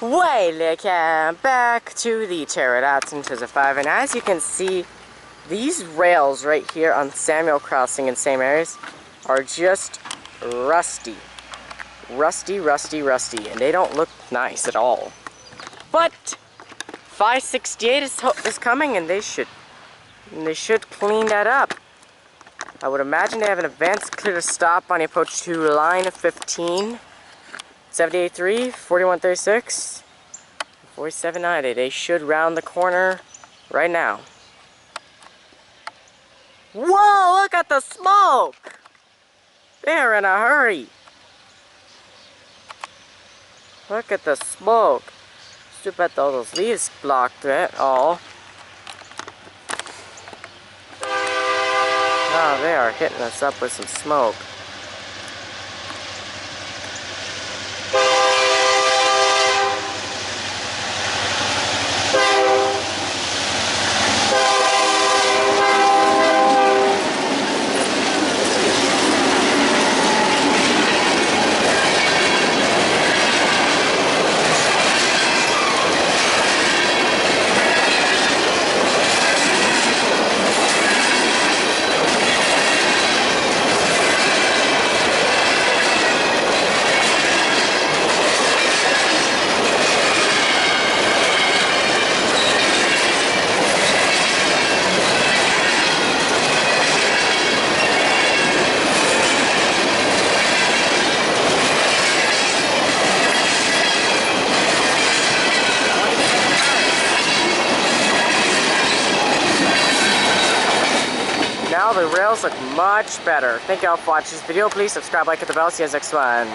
Welcome back to the Pterodactyl 2005, and as you can see, these rails right here on Samuel Crossing in St. Mary's are just rusty. Rusty, and they don't look nice at all. But 568 is coming, and they should clean that up. I would imagine they have an advanced clear to stop on the approach to line 15. 783, 4136, 4790. They should round the corner right now. Whoa, look at the smoke! They're in a hurry. Look at the smoke. Too bad all those leaves blocked it all. Oh, they are hitting us up with some smoke. Now the rails look much better. Thank you all for watching this video. Please subscribe, like, hit the bell. See you guys next one.